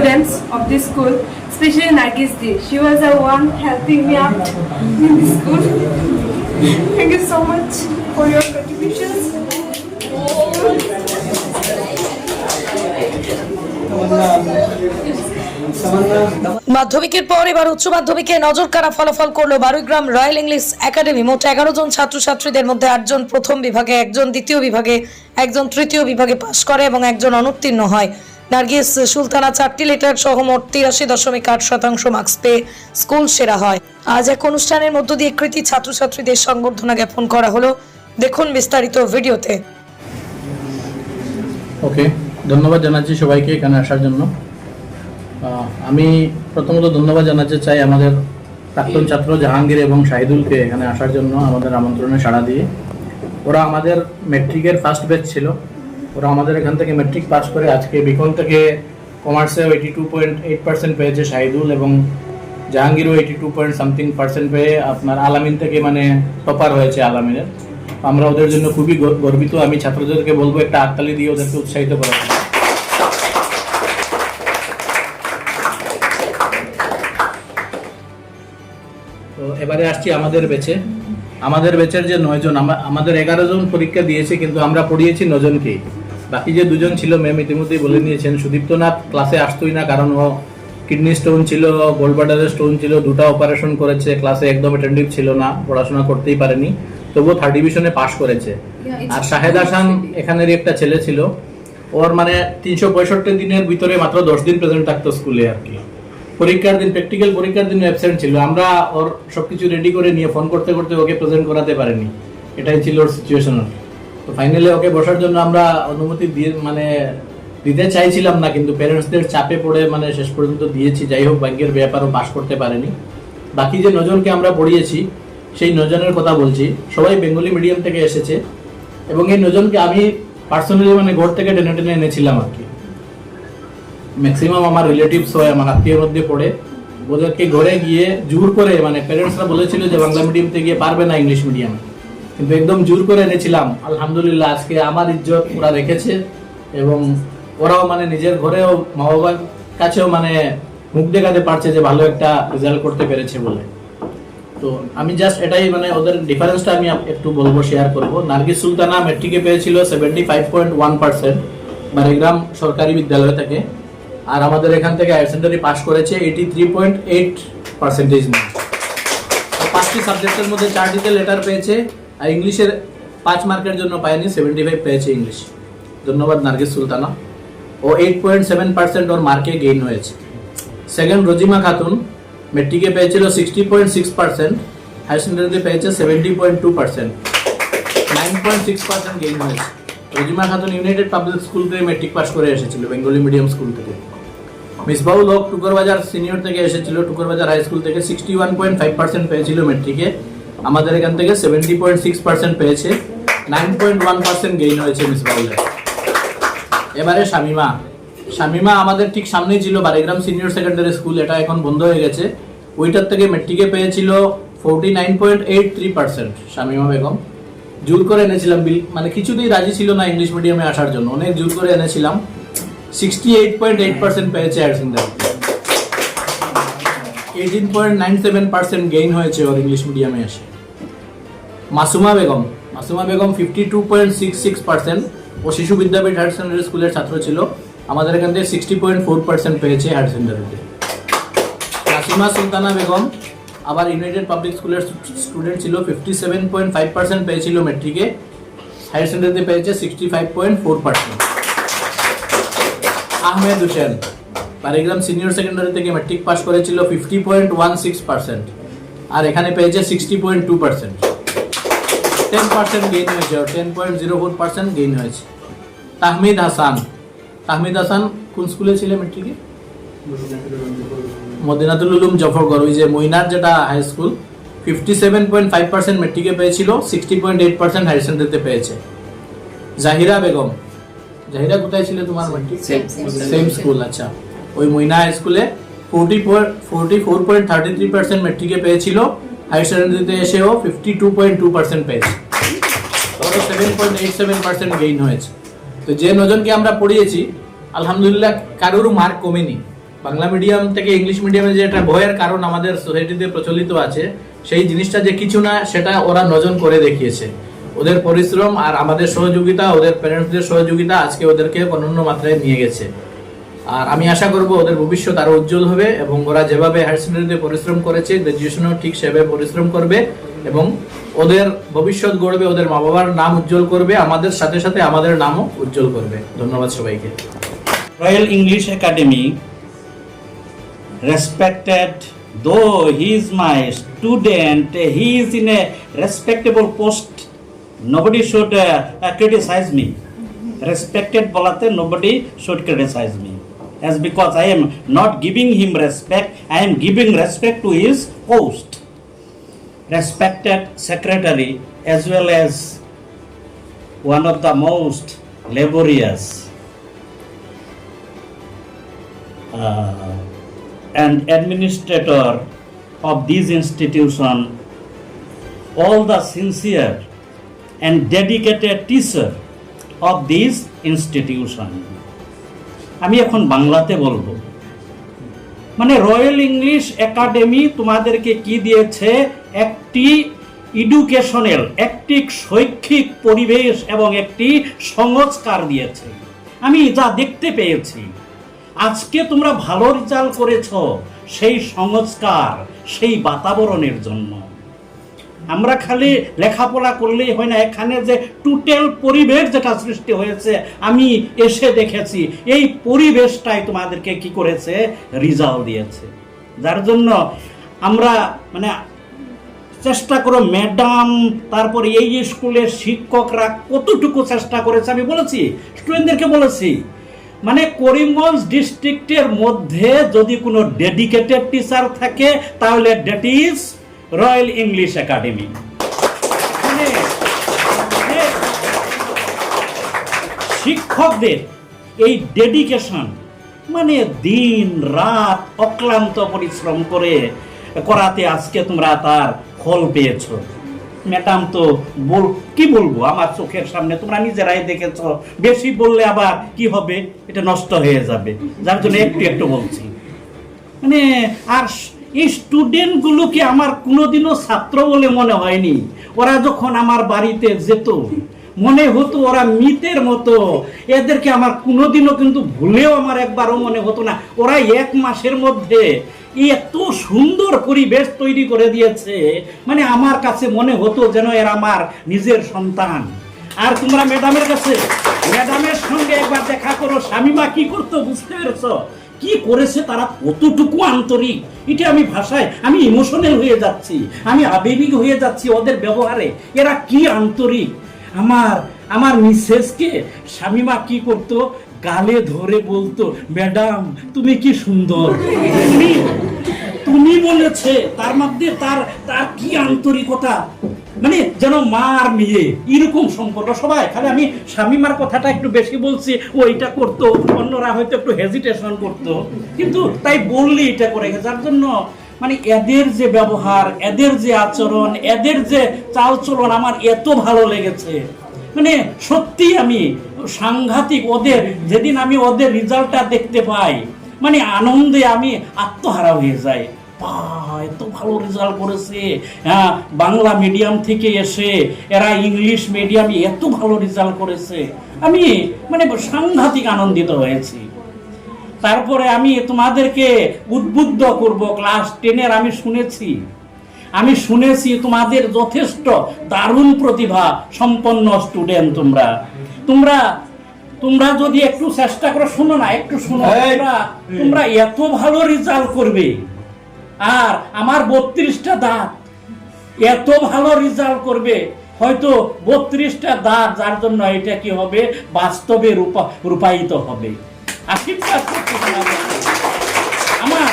students of this school, especially Nargis Di. She was the one helping me out in this school. Thank you so much for your contributions. মাধ্যমিকের পর এবার উচ্চ মাধ্যমিকে নজর কাড়া ফলাফল করলো বারুইগ্রাম রয়্যাল ইংলিশ একাডেমি। মোট 11 জন ছাত্রছাত্রীদের মধ্যে 8 জন প্রথম বিভাগে, 1 জন দ্বিতীয় বিভাগে, 1 জন তৃতীয় বিভাগে পাশ করে এবং 1 জন অনুত্তীর্ণ হয়। নার্গিস সুলতানা 4টি লেটার সহ মোট 83.8% মার্কস পেয়ে স্কুল সেরা হয়। আজ এক অনুষ্ঠানের মধ্য দিয়ে কৃতি ছাত্রছাত্রীদের সংবর্ধনা জ্ঞাপন করা হলো। দেখুন বিস্তারিত ভিডিওতে। ওকে, ধন্যবাদ জানাচ্ছি সবাইকে এখানে আসার জন্য। আমি প্রথমত ধন্যবাদ জানাতে চাই আমাদের প্রাক্তন ছাত্র জাহাঙ্গীর এবং শাহিদুলকে এখানে আসার জন্য আমাদের আমন্ত্রণে সাড়া দিয়ে। ওরা আমাদের ম্যাট্রিকের ফার্স্ট ব্যাচ ছিল। ওরা আমাদের এখান থেকে ম্যাট্রিক পাস করে আজকে বিকন থেকে কমার্সে 82.8% পেয়েছে শাহিদুল, এবং জাহাঙ্গীরও 82.something% পেয়ে আপনার আলামিন থেকে মানে টপার হয়েছে আলামিনের। আমরা ওদের জন্য খুবই গর্বিত। আমি ছাত্রদেরকে বলবো একটা হাততালি দিয়ে ওদেরকে উৎসাহিত করা। তো এবারে আসছি আমাদের ব্যাচে। আমাদের ব্যাচের যে 9 জন, আমাদের 11 জন পরীক্ষা দিয়েছে, কিন্তু আমরা পড়িয়েছি 9 জনকেই। বাকি যে 2 জন ছিল ম্যাম ইতিমধ্যেই বলে নিয়েছেন। সুদীপ্তনাথ ক্লাসে আসতোই না, কারণ ও কিডনি স্টোন ছিল, গোল্ড ব্লাডারের স্টোন ছিল, 2টা অপারেশন করেছে, ক্লাসে একদম অ্যাটেন্টিভ ছিল না, পড়াশোনা করতেই পারেনি, তবুও 3rd ডিভিশনে পাশ করেছে। আর শাহেদ হাসান এখানেরই একটা ছেলে ছিল, ওর মানে 365 দিনের ভিতরে মাত্র 10 দিন প্রেজেন্ট থাকতো স্কুলে আর কি। পরীক্ষার দিন, প্র্যাকটিক্যাল পরীক্ষার দিন অ্যাবসেন্ট ছিল। আমরা ওর সবকিছু রেডি করে নিয়ে ফোন করতে করতে ওকে প্রেজেন্ট করাতে পারিনি, এটাই ছিল ওর সিচুয়েশন। তো ফাইনালি ওকে বসার জন্য আমরা অনুমতি দিয়ে মানে দিতে চাইছিলাম না, কিন্তু প্যারেন্টসদের চাপে পড়ে মানে শেষ পর্যন্ত দিয়েছি। যাই হোক, ভাগ্যের ব্যাপারও পাশ করতে পারেনি। বাকি যে 9 জনকে আমরা পড়িয়েছি সেই 9 জনের কথা বলছি। সবাই বেঙ্গলি মিডিয়াম থেকে এসেছে, এবং এই 9 জনকে আমি পার্সোনালি মানে ঘর থেকে টেনে টেনে এনেছিলাম আর কি। ম্যাক্সিমাম আমার রিলেটিভস হয়, আমার আত্মীয়ের মধ্যে পড়ে। ওদেরকে ঘরে গিয়ে জোর করে, মানে প্যারেন্টসরা বলেছিল যে বাংলা মিডিয়ামতে গিয়ে পারবে না, ইংলিশ মিডিয়াম, কিন্তু একদম জোর করে এনেছিলাম। আলহামদুলিল্লাহ আজকে আমার ইজ্জত ওরা রেখেছে, এবং ওরাও মানে নিজের ঘরেও মা বাবার কাছেও মানে মুখ দেখাতে পারছে যে ভালো একটা রেজাল্ট করতে পেরেছে বলে। তো আমি জাস্ট এটাই মানে ওদের ডিফারেন্সটা আমি একটু বলবো, শেয়ার করবো। নার্গিস সুলতানা ম্যাট্রিকে পেয়েছিল 75.1% বারুইগ্রাম সরকারি বিদ্যালয় থেকে, আর আমাদের এখান থেকে হায়ার সেকেন্ডারি পাস করেছে 83.8%। 5টি সাবজেক্টের মধ্যে 4টিতে লেটার পেয়েছে, আর ইংলিশের 5 মার্কের জন্য পায়নি, 75 পেয়েছে ইংলিশ। ধন্যবাদ নার্গিস সুলতানা। ও 8.7% ওর মার্কে গেইন হয়েছে। সেকেন্ড রজিমা খাতুন ম্যাট্রিকে পেয়েছিল 60.6%, হায়ার সেকেন্ডারিতে পেয়েছে 70.2%, 9.6% গেইন হয়েছে। রজিমা খাতুন ইউনাইটেড পাবলিক স্কুল থেকে ম্যাট্রিক পাস করে এসেছিল, বেঙ্গলি মিডিয়াম স্কুল থেকে। মিসবাউল হক টুকরবাজার সিনিয়র থেকে এসেছিল, টুকরবাজার হাই স্কুল থেকে 61.5% পেয়েছিল ম্যাট্রিকে। আমাদের এখান থেকে 70.6% পেয়েছে, 9.1% গেইন হয়েছে মিসবাউলের। এবারে শামিমা আমাদের ঠিক সামনেই ছিল বারুইগ্রাম সিনিয়র সেকেন্ডারি স্কুল, এটা এখন বন্ধ হয়ে গেছে। ওইটার থেকে ম্যাট্রিকে পেয়েছিল 49.83%। শামিমা বেগম জোর করে এনেছিলাম, মানে কিছুতেই রাজি ছিল না ইংলিশ মিডিয়ামে আসার জন্য, অনেক জোর করে এনেছিলাম। 68.8% পেয়েছে হায়ার সেকেন্ডারিতে, 18.97% গেইন হয়েছে ওর ইংলিশ মিডিয়ামে এসে। মাসুমা বেগম 52.66%। ও শিশু বিদ্যাপীঠ হায়ার সেকেন্ডারি স্কুলের ছাত্র ছিল, আমাদের এখান থেকে 60.4% পেয়েছে হায়ার সেকেন্ডারিতে। নাসিমা সুলতানা বেগম আবার ইউনাইটেড পাবলিক স্কুলের স্টুডেন্ট ছিল, 57.5% পেয়েছিল ম্যাট্রিকে, হায়ার সেকেন্ডারিতে পেয়েছে 65.4%। আহমেদ হোসেন বারুইগ্রাম সিনিয়র সেকেন্ডারি থেকে ম্যাট্রিক পাস করেছিল 50.16%, আর এখানে পেয়েছে 60.2%, 10% গেইন হয়েছে, 10.04% গেইন হয়েছে। তাহমিদ হাসান কোন স্কুলে ছিল ম্যাট্রিকে? মদিনাতুল উলুম জফরগড়, ওই যে মইনার যেটা হাই স্কুল। 57.5% ম্যাট্রিকে পেয়েছিল, 60.8% হায়ার সেকেন্ডারিতে পেয়েছে। জাহিরা বেগম কোথায় ছিল তোমার ম্যাট্রিক? সেম স্কুল, আচ্ছা। ওই মইনা হাই স্কুলে 44.33% ম্যাট্রিকে পেয়েছিল, হায়ার সেকেন্ডারিতে এসেও 52.2% পেয়েছে, 7.87% গেইন হয়েছে। তো যে 9 জনকে আমরা পড়িয়েছি আলহামদুলিল্লাহ কারোর মার্ক কমেনি, বাংলা মিডিয়াম থেকে ইংলিশ মিডিয়ামে যে একটা ভয়ের কারণ আমাদের সোসাইটিতে প্রচলিত আছে, সেই জিনিসটা যে কিছু না সেটা ওরা নজন করে দেখিয়েছে। ওদের পরিশ্রম আর আমাদের সহযোগিতা, ওদের প্যারেন্টসদের সহযোগিতা আজকে ওদেরকে অনন্য মাত্রায় নিয়ে গেছে। আর আমি আশা করব ওদের ভবিষ্যৎ আরো উজ্জ্বল হবে এবং ওরা যেভাবে হায়ার সেকেন্ডারিতে পরিশ্রম করেছে গ্রাজুয়েশনেও ঠিক সেভাবে পরিশ্রম করবে এবং ওদের ভবিষ্যৎ গড়বে, ওদের মা বাবার নাম উজ্জ্বল করবে, আমাদের সাথে সাথে আমাদের নামও উজ্জ্বল করবে। ধন্যবাদ সবাইকে। Royal English Academy, respected, though he is my student, he is in a respectable post, nobody should criticize me. Respected bolate nobody should criticize me, as because I am not giving him respect, I am giving respect to his post. Respected secretary, as well as one of the most laborious and administrator of this institution, all the sincere and dedicated teacher of this institution. আমি এখন বাংলাতে বলবো, মানে royal English academy তোমাদেরকে কি দিয়েছে? একটি educational, একটি শৈক্ষিক পরিবেশ এবং একটি সংস্কার দিয়েছে। আমি যা দেখতে পেয়েছি, আজকে তোমরা ভালো রেজাল্ট করেছ সেই সংস্কার, সেই বাতাবরণের জন্য। আমরা খালি লেখাপড়া করলেই হয় না, এখানে যে টোটাল পরিবেশ যেটা সৃষ্টি হয়েছে আমি এসে দেখেছি, এই পরিবেশটাই তোমাদেরকে কি করেছে? রেজাল্ট দিয়েছে। যার জন্য আমরা মানে চেষ্টা করো, ম্যাডাম, তারপরে এই স্কুলের শিক্ষকরা কতটুকু চেষ্টা করেছে আমি বলেছি, স্টুডেন্টদেরকে বলেছি। মানে করিমগঞ্জ ডিস্ট্রিক্টের মধ্যে যদি কোনো ডেডিকেটেড টিচার থাকে তাহলে that is royal English academy. মানে শিক্ষকদের এই ডেডিকেশন, মানে দিন রাত অক্লান্ত পরিশ্রম করাতে আজকে তোমরা তার ফল পেয়েছো। ম্যাডাম তো কি বলবো, আমার চোখের সামনে তোমরা নিজেরাই দেখেছো। বেশি বললে আবার কি হবে, এটা নষ্ট হয়ে যাবে, যার জন্য একটু একটু বলছি। মানে আর এই স্টুডেন্টগুলোকে আমার কোনোদিনও ছাত্র বলে মনে হয়নি। ওরা যখন আমার বাড়িতে যেত মনে হতো ওরা মিতের মতো, এদেরকে আমার কোনোদিনও কিন্তু ভুলেও আমার একবারও মনে হতো না। ওরা 1 মাসের মধ্যে এত সুন্দর পরিবেশ তৈরি করে দিয়েছে, মানে আমার কাছে মনে হতো যেন এরা আমার নিজের সন্তান। আর তোমরা ম্যাডামের কাছে, ম্যাডামের সঙ্গে একবার দেখা করো, শামিমা কি করতো বুঝতে পেরেছো? কি করেছে তারা, কতটুকু আন্তরিক, এটা আমি ভাষায় আমি ইমোশনাল হয়ে যাচ্ছি, আমি আবেগিক হয়ে যাচ্ছি ওদের ব্যবহারে। এরা কি আন্তরিক। আমার মিসেসকে শামিমা কি করতো, গালে ধরে বলতো, ম্যাডাম তুমি কি সুন্দর, তুমি বলেছে। তার মধ্যে তার কি আন্তরিকতা, মানে যেন মা আর মেয়ে এরকম সম্পর্ক। সবাই খালি আমি শামিমার কথাটা একটু বেশি বলছি, ও এটা করতো, অন্যরা হয়তো একটু হেজিটেশন করতো, কিন্তু তাই বললি এটা করে। যার জন্য মানে এদের যে ব্যবহার, এদের যে আচরণ, এদের যে চালচলন আমার এত ভালো লেগেছে। মানে সত্যি আমি সাংঘাতিক। ওদের যেদিন আমি ওদের রেজাল্টটা দেখতে পাই, মানে আনন্দে আমি আত্মহারা হয়ে যাই। এত ভালো রেজাল্ট করেছে, হ্যাঁ, বাংলা মিডিয়াম থেকে এসে এরা ইংলিশ মিডিয়ামে এত ভালো রেজাল্ট করেছে। আমি মানে সাংঘাতিক আনন্দিত হয়েছি। তারপরে আমি তোমাদেরকে উদ্বুদ্ধ করব, ক্লাস 10-এর আমি শুনেছি তোমাদের যথেষ্ট দারুণ প্রতিভা সম্পন্ন স্টুডেন্ট। তোমরা যদি একটু চেষ্টা করো, শুনো না, একটু শুনো, তোমরা এত ভালো রেজাল্ট করবে। আর আমার 32টা দাঁত, এত ভালো রেজাল্ট করবে, হয়তো 32টা দাঁত, যার জন্য এটা কি হবে, বাস্তবে রূপায়িত হবে। আমার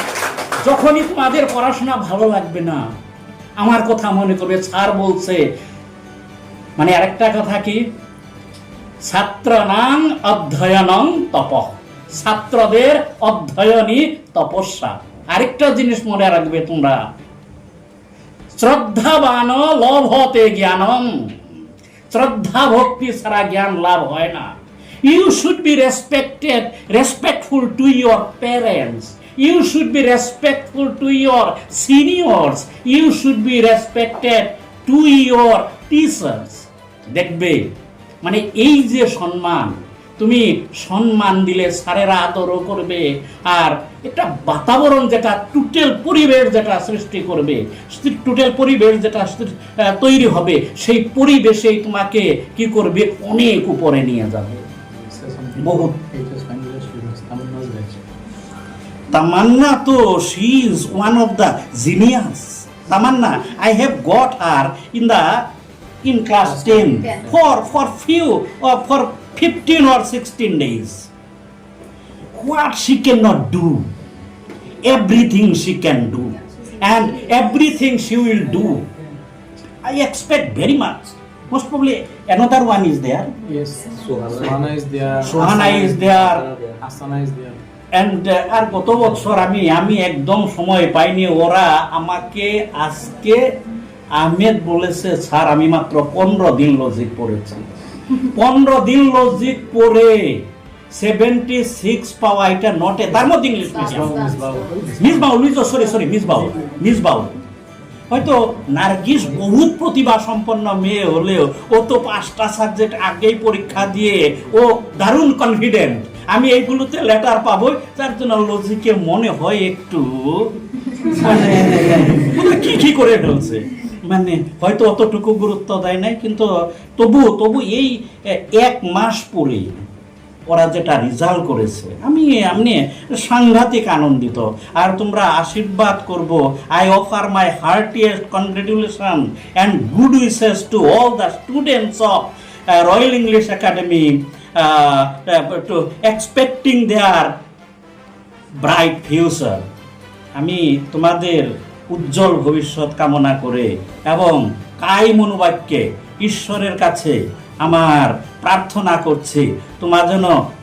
যখনই তোমাদের পড়াশোনা ভালো লাগবে না, আমার কথা মনে করবে, স্যার বলছে, মানে আরেকটা কথা কি, ছাত্রানাং অধ্যয়নং তপঃ, ছাত্রদের অধ্যয়নই তপস্যা। আরেকটা জিনিস মনে রাখবে তোমরা, শ্রদ্ধাবান লভতে জ্ঞানম, শ্রদ্ধা ভক্তি ছাড়া জ্ঞান লাভ হয় না। You should be respectful to your parents. You should be respectful to your seniors. You should be respected to your teachers. দেখবে মানে এই যে সম্মান, তুমি সম্মান দিলে স্যারেরা আদরও করবে, আর একটা বাতাবরণ যেটা টোটাল পরিবেশ যেটা সৃষ্টি করবে, টোটাল পরিবেশ যেটা তৈরি হবে, সেই পরিবেশেই তোমাকে কি করবে, অনেক উপরে নিয়ে যাবে। বহুত তামান্না তো she is one of the genius. Tamanna, I have got her in class 10 for 15 or 16 days. What she cannot do, everything she can do, and everything she will do. I expect very much. Most probably another one is there. Yes, Suhana is there. Suhana is there. Asana is there. And আর গত বছর আমি একদম সময় পাইনি, ওরা আমাকে আজকে আহমেদ বলেছে, স্যার আমি মাত্র 15 দিন লজিক পড়েছি। 15 দিন লজিক পড়ে 76 পাওয়া, এটা নটে, তার মধ্যে ইংলিশ মিসবাউল। হয়তো নার্গিস বহুত প্রতিভা সম্পন্ন মেয়ে হলেও ও তো 5টা সাবজেক্ট আগেই পরীক্ষা দিয়ে ও দারুণ কনফিডেন্ট, আমি এইগুলোতে লেটার পাবো, তার জন্য লজিকে মনে হয় একটু মানে কি করে ফেলছে, মানে হয়তো অতটুকু গুরুত্ব দেয় নাই, কিন্তু তবু এই 1 মাস পরে ওরা যেটা রেজাল্ট করেছে, আমি সাংঘাতিক আনন্দিত। আর তোমরা আশীর্বাদ করব। I offer my heartiest congratulation and good wishes to all the students of Royal English Academy to expecting their bright future. আমি তোমাদের উজ্জ্বল ভবিষ্যৎ কামনা করে এবং কাই মনোবাক্যে ঈশ্বরের কাছে আমার প্রার্থনা করছি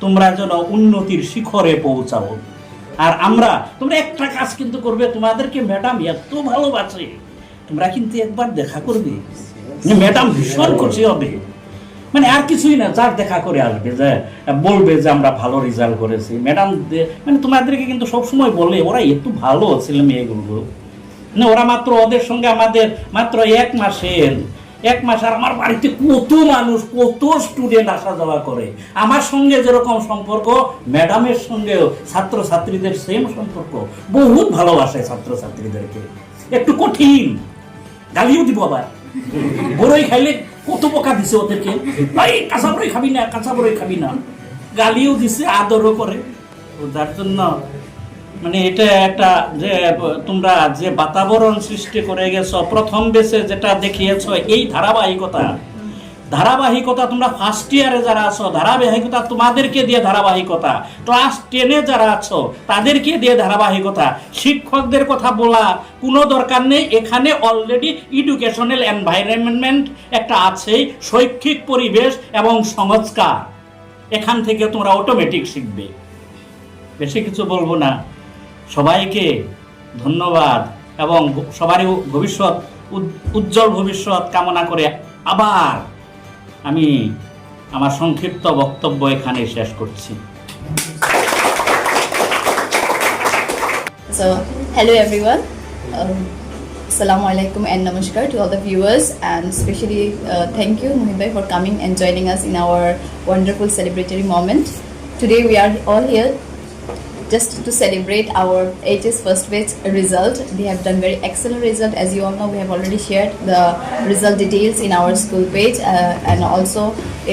তোমরা যেন উন্নতির শিখরে পৌঁছাও। আর তোমরা একটা কাজ কিন্তু করবে, তোমাদেরকে ম্যাডাম এত ভালোবাসে, তোমরা কিন্তু একবার দেখা করবে, ম্যাডাম ভীষণ খুশি হবে। মানে আর কিছুই না, যার দেখা করে আসবে, যে বলবে যে আমরা ভালো রেজাল্ট করেছি। ম্যাডাম মানে তোমাদেরকে কিন্তু সবসময় বলে ওরা একটু ভালো ছেলে মেয়েগুলো, মানে ওরা মাত্র ওদের সঙ্গে আমাদের মাত্র 1 মাস, আর আমার বাড়িতে কত মানুষ, কত স্টুডেন্ট আসা যাওয়া করে। আমার সঙ্গে যেরকম সম্পর্ক, ম্যাডামের সঙ্গেও ছাত্রছাত্রীদের সেম সম্পর্ক, বহুত ভালোবাসে ছাত্রছাত্রীদেরকে। একটু কঠিন, গালিও দিব, আবার বড়ই খাইলে কত বোকা দিছে ওদেরকে, ভাই কাঁচা বড়ই খাবি না, গালিও দিছে, আদরও করে। যার জন্য মানে এটা একটা যে তোমরা যে বাতাবরণ সৃষ্টি করে গেছো, প্রথম বেসে যেটা দেখিয়েছো, এই ধারাবাহিকতা তোমরা ফার্স্ট ইয়ারে যারা আছো, ধারাবাহিকতা তোমাদেরকে দিয়ে, ধারাবাহিকতা ক্লাস 10-এ যারা আছো তাদেরকে দিয়ে ধারাবাহিকতা। শিক্ষকদের কথা বলা কোনো দরকার নেই, এখানে অলরেডি এডুকেশনাল এনভায়রনমেন্ট একটা আছেই, শৈক্ষিক পরিবেশ এবং সংস্কার, এখান থেকে তোমরা অটোমেটিক শিখবে। বেশি কিছু বলবো না, সবাইকে ধন্যবাদ এবং সবারই ভবিষ্যৎ উজ্জ্বল ভবিষ্যৎ কামনা করে আবার আমি আমার সংক্ষিপ্ত বক্তব্য এখানে শেষ করছি। So, hello everyone. Assalamu alaikum and namaskar to all the viewers, and especially thank you Mohib bhai for coming and joining us in our wonderful celebratory moment. Today we are all here just to celebrate our HS first batch result. They have done very excellent result. As you all know, we have already shared the result details in our school page and also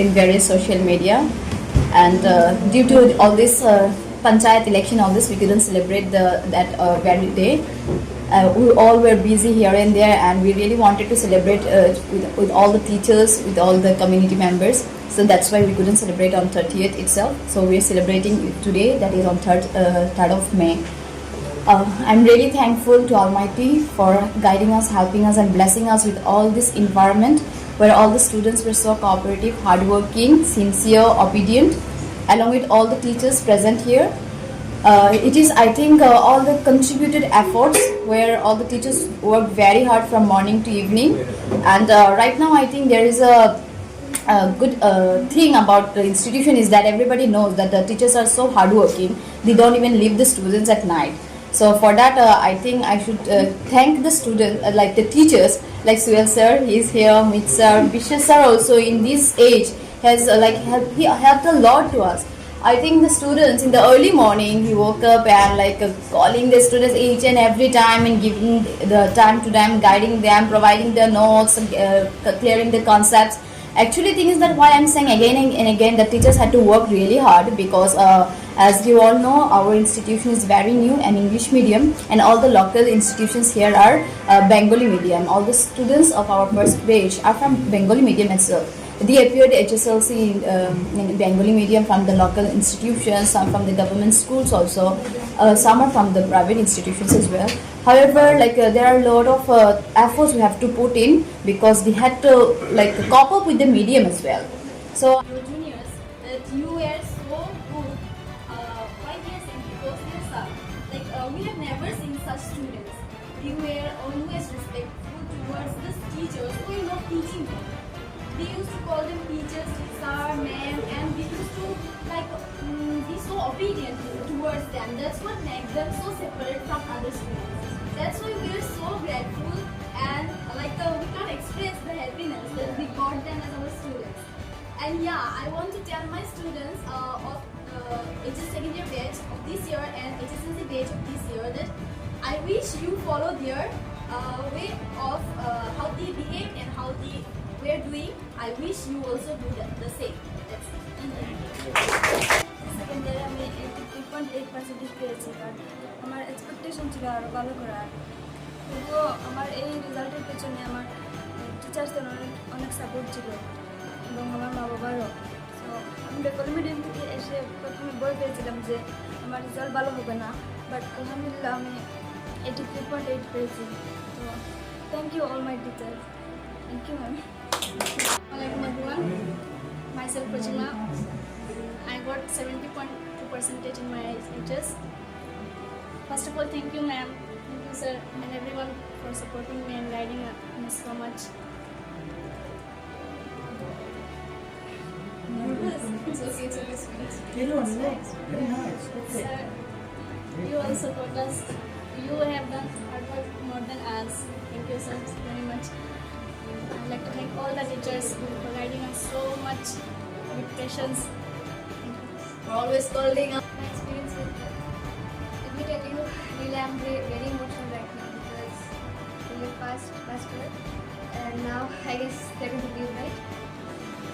in various social media. And due to all this panchayat election, all this, we couldn't celebrate that very day. We all were busy here and there, and we really wanted to celebrate with all the teachers, with all the community members. So that's why we couldn't celebrate on 30th itself. So we're celebrating today, that is on 3rd of May. I'm really thankful to Almighty for guiding us, helping us and blessing us with all this environment where all the students were so cooperative, hardworking, sincere, obedient, along with all the teachers present here. It is, I think, all the contributed efforts where all the teachers work very hard from morning to evening. And right now I think there is a good thing about the institution is that everybody knows that the teachers are so hardworking, they don't even leave the students at night. So for that, I think I should thank the students, like the teachers, like Suel sir, he's here, Mit sir, Bisha sir also in this age has he helped a lot to us. I think the students in the early morning, he woke up and calling the students each and every time and giving the time to them, guiding them, providing the notes, clearing the concepts. Actually, thing is that why I'm saying again and again, the teachers had to work really hard because as you all know, our institution is very new and English medium, and all the local institutions here are Bengali medium. All the students of our first batch are from Bengali medium itself. They appeared HSLC in Bengali medium from the local institutions, some from the government schools also, some are from the private institutions as well. However, there are a lot of efforts we have to put in because we had to cope up with the medium as well. So Your juniors, that you were so good. Why we are saying because yes, we have never seen such students. They were always respectful towards the teachers who were not teaching them. They used to call them teachers, sir, ma'am, and they used to be so obedient towards them. That's what makes them so separate from other students. That's why we are so grateful and we can't express the happiness that we got them as our students. And yeah, I want to tell my students of HS second year batch of this year and HSLC batch of this year that I wish you follow their way of how they behave and how they were doing. I wish you also do the same. That's it. Second ইয়ারে আমি 83.8% পেয়েছি, কারণ আমার expectation ছিল আরও ভালো করার। তবুও আমার এই রেজাল্টের পেছনে আমার টিচার্সদের অনেক সাপোর্ট ছিল এবং আমার মা বাবারও। তো আমি বেঙ্গলি মিডিয়াম থেকে এসে প্রথমে বই পেয়েছিলাম যে আমার রেজাল্ট ভালো হবে না, বাট আলহামদুলিল্লাহ আমি 83.8 পেয়েছি। তো thank you all my teachers, thank you ma'am. Assalamualaikum everyone. Myself Prajima. I got 70.2% in my HS. First of all, thank you ma'am, thank you sir and everyone for supporting me and guiding me so much. It's okay, sweet. Very nice. Okay. Sir, you all support us. You have done hard work more than us. Thank you so very much. I'd like to thank all the teachers for guiding us so much with patience. we're always scolding us. My experience with let me tell you, really I'm very emotional right now because we passed year and now I guess they're going to be right.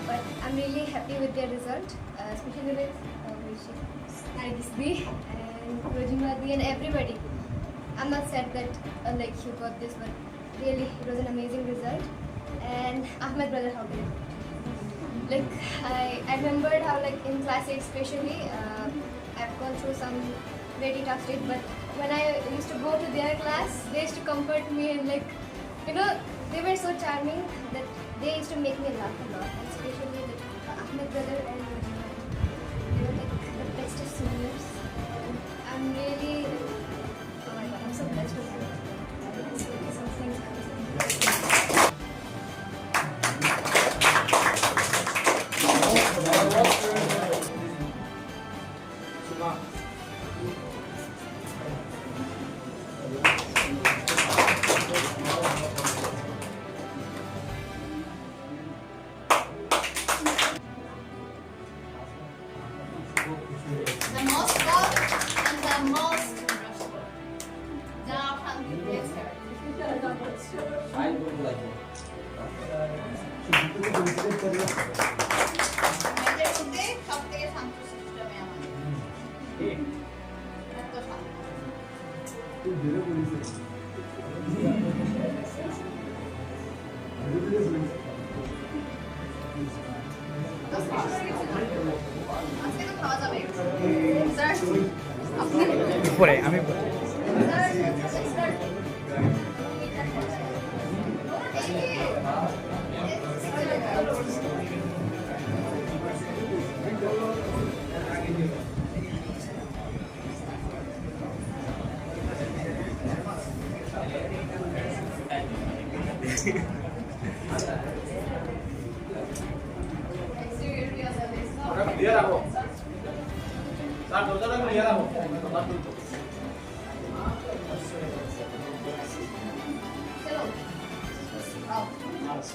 But I'm really happy with their result, especially with Nargisbi and Rojimadi and everybody. I'm not sad that you got this, but really it was an amazing result. And Ahmed brother, how did I remembered how in class 8 especially I've gone through some very tough stage, but when I used to go to their class, they used to comfort me and they were so charming that they used to make me laugh a lot, and especially Ahmed brother and they were the best of seniors. And I'm really, oh my god, I'm so blessed with you. The most love and the most job from the next year. মেয়েদের মধ্যে সবথেকে শান্তশিষ্ট মেয়ে আমার। এত শান্ত। আজকে তো খাওয়া যাবে। স্যার, আপনি পরে আমি Clear ako. Sir, dito lang clear ako. Next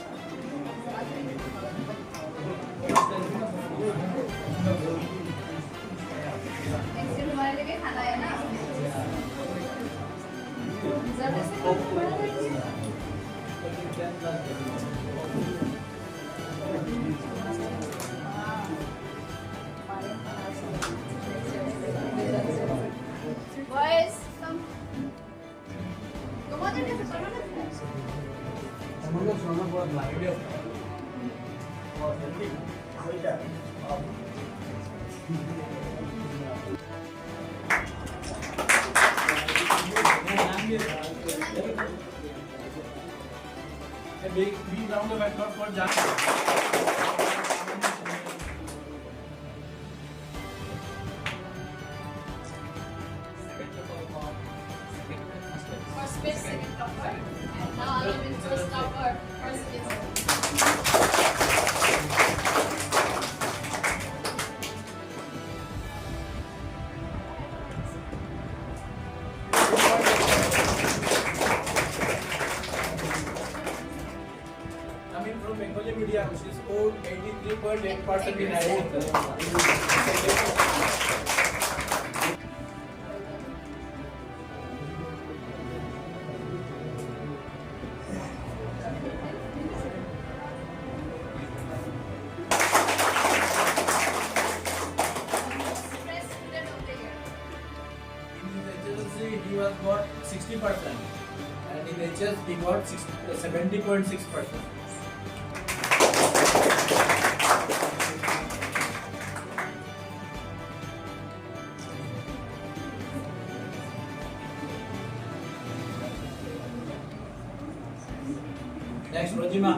day तुम्हारे लिए खाना है ना रिजल्ट से बड़ा Boys, come. তোমাদের কাছে পারো না? A big round of applause for Jan. First base, second topper, and now I'm in first topper, first base. Coming from Bengali medium, she scored 83.8% in IIT. Best student of the year. In his HSLC, he was got 60%, and in HS, he got 70.6%. Next, Rojima.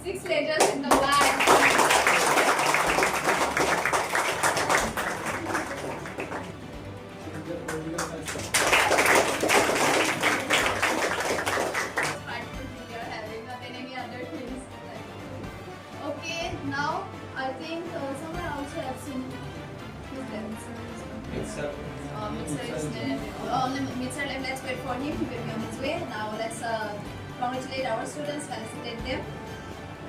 Six letters in the line. Okay, now I think somewhere also have seen Mr. Let's wait for him. He will be on his way. Now let's congratulate our students, felicitate them.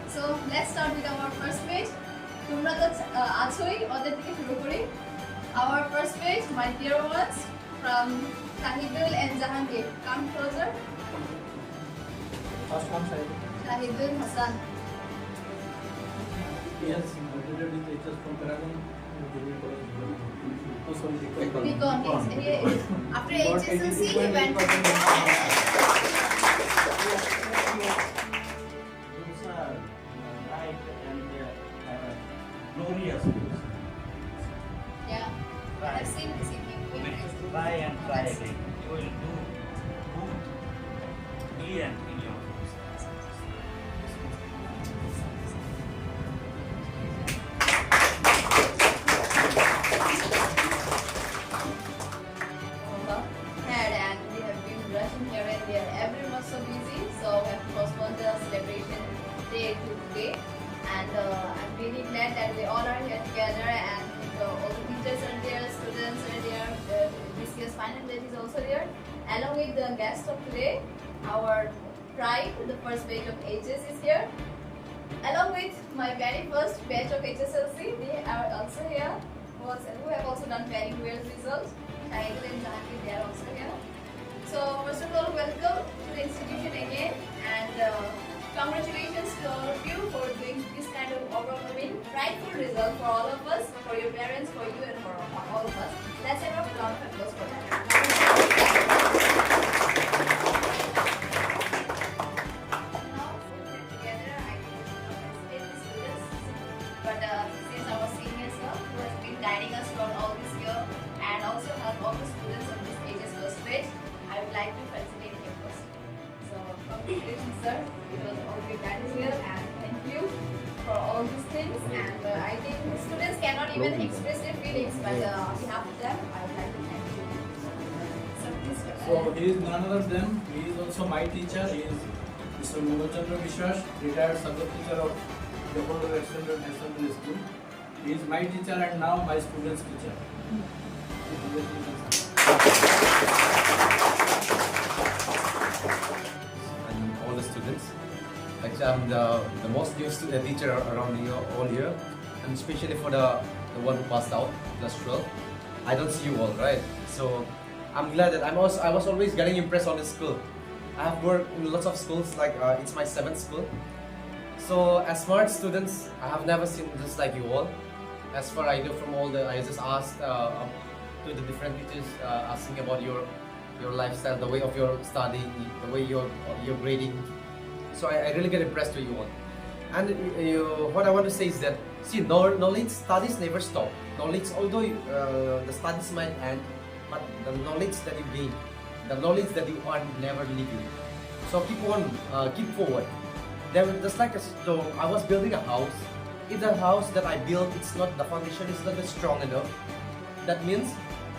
So let's start with our first page. তোমরা তো আছোই ওদের থেকে শুরু করি our first page, my dear ones, from Shahidul and Jahangir. Come closer. First one, side. Shahidul Hasan. Yes, completed his HS from Paragon. Beacon. After HSLC, he went to Those are right and glorious news. yeah. I've seen this evening. We will try and try again. You will do good, brilliant in your course. And we have been rushing here and there. Everyone was so busy, so we have postponed the celebration day to today. And I'm really glad that we all are here together, and all the teachers are there, students are there, this year's final date is also there. Along with the guest of today, our pride, the first batch of HS is here. Along with my very first batch of HSLC, they are also here, who have also done very well results. Shahidul and Jahangir, they are also here. So first of all, welcome to the institution again, and congratulations to all of you for doing this kind of overwhelming, prideful result for all of us, for your parents, for you, and for all of us. Let's have a round of applause for that. Now, together, I think we should felicitate the students. But since our seniors who has been guiding us throughout all this year, and also help all the students on this ages first page, I would like to felicitate him first. So congratulations, sir. It was all your guidance here, and thank you for all these things. And I think the students cannot even express their feelings, but on behalf of them, I would like to thank you. So please. So he is none other than, he is also my teacher. He is Mr. Mohan Chandra Vishwas, retired subject teacher of Jopolpur Extended National School. He is my teacher and now my student's teacher. Congratulations, sir. and all the students. Actually, I'm the most new teacher around here all year, and especially for the one who passed out, plus 12. I don't see you all, right? So I'm glad that I was always getting impressed on this school. I have worked in lots of schools, like it's my 7th school. So as smart students, I have never seen just like you all. As far I know from all the, I just asked to the different teachers asking about your lifestyle, the way of your study, the way your grading. So I really get impressed with you all. And what I want to say is that, see, knowledge, studies never stop. Knowledge, although the studies might end, but the knowledge that you gain, the knowledge that you earn never leave you. So keep on, keep forward. Just like I was building a house. If the house that I built, it's not, the foundation is not strong enough, that means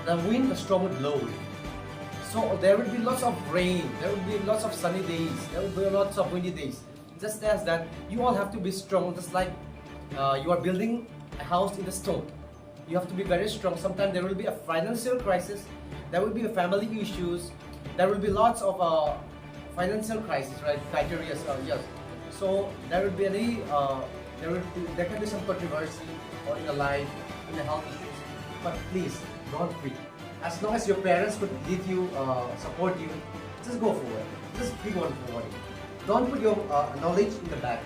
the wind, the storm would blow. So there will be lots of rain, there will be lots of sunny days, there will be lots of windy days. Just as that, you all have to be strong, just like you are building a house in the stone. You have to be very strong. Sometimes there will be a financial crisis, there will be family issues, there will be lots of financial crisis, right? Criteria, yes. So there will be any, there can be some controversy or in a life, in the health issues. But please, don't quit. As long as your parents could lead you, support you, just go forward. Just keep on forward. Don't put your knowledge in the back.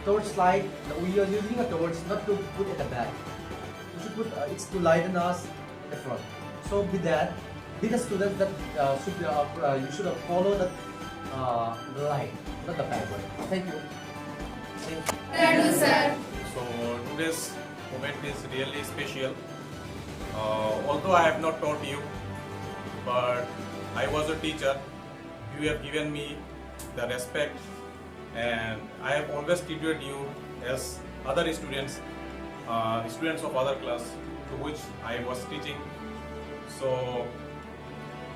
Torch light, we are using a torch not to put at the back. You should put it's to lighten us in the front. So with that, be the student that you should follow the light, not the backward. Thank you. Thank you. So today's moment is really special. Although I have not taught you, but I was a teacher. You have given me the respect, and I have always treated you as other students, students of other class to which I was teaching. So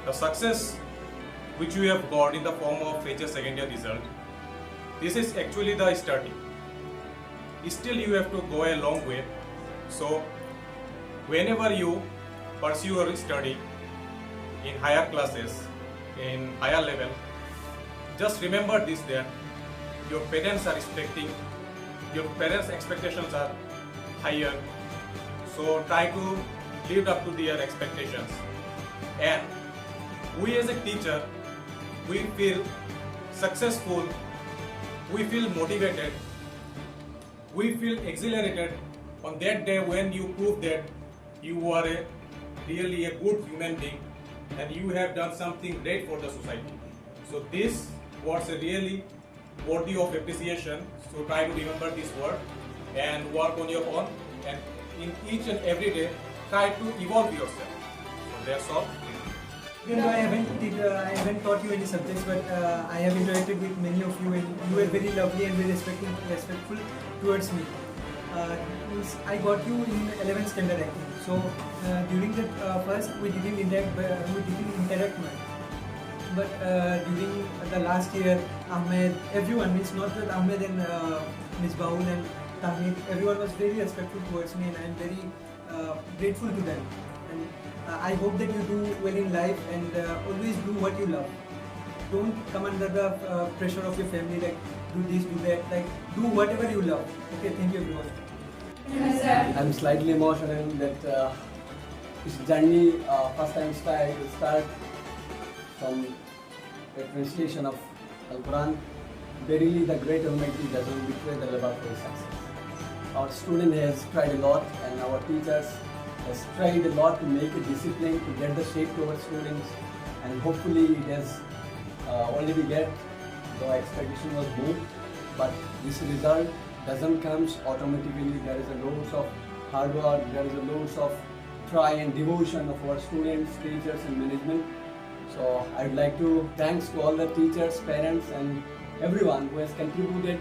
the success which you have got in the form of HR second year result, this is actually the starting. Still you have to go a long way. So whenever you pursue your study in higher classes, in higher level, just remember this, that your parents are expecting, your parents' expectations are higher. So try to live up to their expectations. And we as a teacher, we feel successful, we feel motivated, we feel exhilarated on that day when you prove that you are really a good human being and you have done something great for the society. So this was a really worthy of appreciation. So try to remember this word and work on your own, and in each and every day try to evolve yourself. So that's all. Even though I haven't taught you any subjects, but I have interacted with many of you, and you were very lovely and very respectful towards me. I got you in 11th standard, I think. So during the first, we didn't interact much. But during the last year, Ahmed, everyone, means not that Ahmed and Ms. Baul and Tahmid, everyone was very respectful towards me, and I am very grateful to them. And I hope that you do well in life, and always do what you love. Don't come under the pressure of your family, like do this, do that, like do whatever you love. Okay, thank you everyone. I'm slightly emotional that this journey first time start from the translation of Al-Quran. Verily the great Almighty doesn't betray the labor for his success. Our student has tried a lot, and our teachers has tried a lot to make a discipline, to get the shape to our students, and hopefully it has already get the expectation was moved, but this result doesn't come automatically. There is a loads of hard work, there is a loads of try and devotion of our students, teachers and management. So I'd like to thanks to all the teachers, parents and everyone who has contributed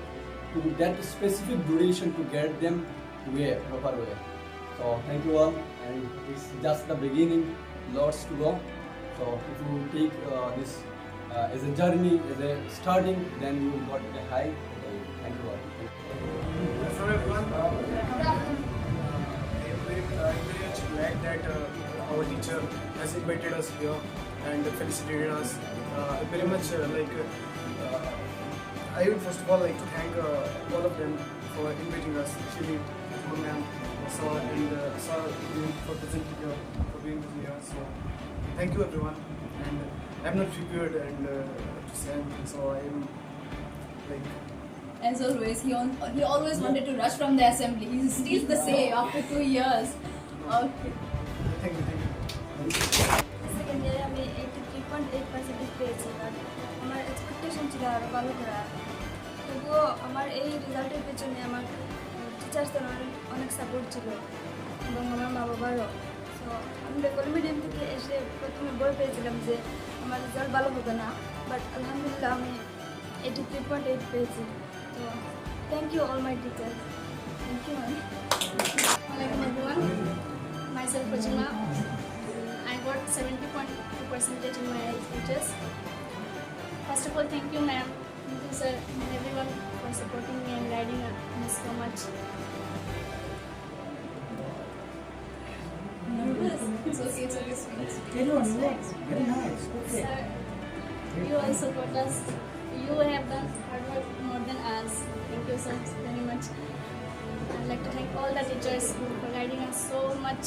to that specific duration to get them way, proper way. So thank you all, and it's just the beginning, lots to go. So if you take this as a journey, as a starting, then you got a high. Thank you all. Hello everyone. I'm very much glad that our teacher has invited us here and felicitated us. Very much I would first of all like to thank all of them for inviting us, especially ma'am, sir, and sir for presenting here, for being here. So thank you everyone, and I'm not prepared and to say anything, so I am like. As always, he always wanted to rush from the assembly. He's still the same after 2 years. Okay. Thank you. Second ইয়ারে আমি 83.8% পেয়েছি, but আমার expectation ছিল আরও ভালো করার। তবুও আমার এই রেজাল্টের পেছনে আমার টিচার্সদের অনেক সাপোর্ট ছিল এবং আমার মা বাবারও। সো আমি বেঙ্গলি মিডিয়াম থেকে এসে প্রথমে ভয় পেয়েছিলাম যে আমার রেজাল্ট ভালো হবে না, বাট আলহামদুলিল্লাহ আমি 83.8 পেয়েছি। তো thank you all my teachers. Thank you ma'am. Welcome everyone. Myself Pajima. I got 70.2% in my speeches. First of all, thank you ma'am, thank you sir, and everyone for supporting me and guiding me so much. Nervous? It's okay, sweet. Very nice. Okay. Sir, you also got us. You have done hard work more than us. Thank you so very much. I'd like to thank all the teachers for guiding us so much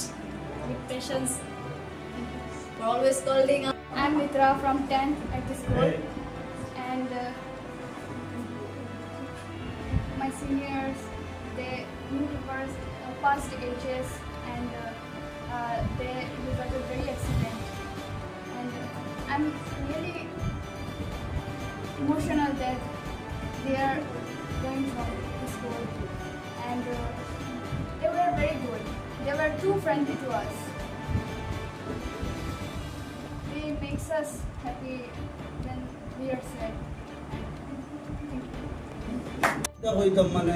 with patience. For always scolding us. I'm Mitra from 10th at the school, and my seniors, they passed HS, and they resulted very excellent. And I'm really emotional that they are going from the school, and they were very good. They were too friendly to us. They makes us happy when we are sad. হইতাম মানে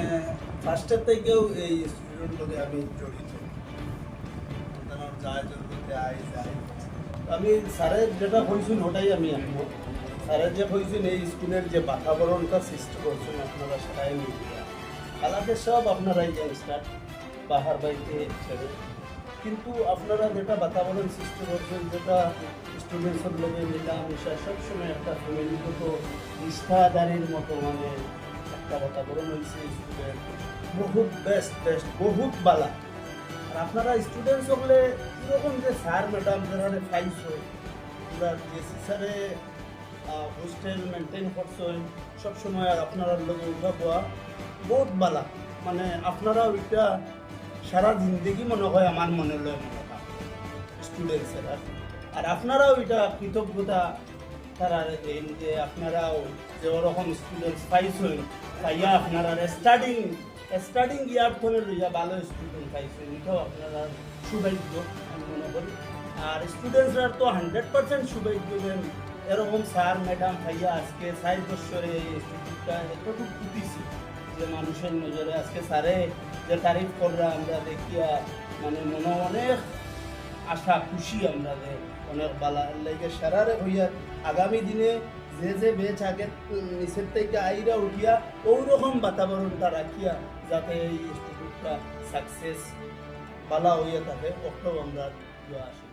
ফার্স্টের থেকেও এই student লোকে আমি জড়িত যায় আমি স্যারের যেটা হয়েছেন ওটাই আমি একমত। স্যারের যে হয়েছেন এই স্কুলের যে বাতাবরণটা সৃষ্টি করছেন আপনারা সেটাই মিডিয়া খেলাতে সব আপনারাই গ্যাংস্টার বাহার বাইকে ছেড়ে, কিন্তু আপনারা যেটা বাতাবরণ সৃষ্টি করছেন, যেটা স্টুডেন্টসের লোকে মিলামিশা সবসময় একটা ফ্যামিলিগত নিষ্ঠাদারির মতো মানে একটা বাতাবরণ হয়েছে স্টুডেন্ট বহুত বেস্ট বহুত বালা। আর আপনারা স্টুডেন্টস হলে কীরকম যে স্যার ম্যাডাম যারা ফাইস হয় ওরা জেসি স্যারে হোস্টেল মেনটেন করছেন সবসময়, আর আপনারা লোকে উঠা পাওয়া বহুত বালা। মানে আপনারা ওইটা সারা জিন্দগি মনে হয় আমার মনে লয় মনে হয় স্টুডেন্টসেরা। আর আপনারাও এটা কৃতজ্ঞতা তারা দেন যে আপনারাও যে ওরকম স্টুডেন্টস পাইছেন, পাইয়া আপনারা স্টার্টিং ইয়ার থেকে লইয়া ভালো স্টুডেন্ট পাইছেন, এটাও আপনারা সৌভাগ্য আমি মনে করি। আর স্টুডেন্টসরা তো 100% সৌভাগ্য দেন এরকম স্যার ম্যাডাম পাইয়া আজকে 4 বছরে এই ইনস্টিটিউটটা এতটুকু উঠেছি যে মানুষের নজরে আজকে স্যারে যে তারিফ কররা আমরা দেখিয়া মানে মনে অনেক আশা খুশি আমরা যে অনেক বালা লাগে সারারে হইয়া আগামী দিনে যে বেচ আগে নিচের থেকে আইরা উঠিয়া ওরকম বাতাবরণটা রাখিয়া যাতে এই ইনস্টিটিউটটা সাকসেস বালা হইয়া থাকে, অত আমরা আশা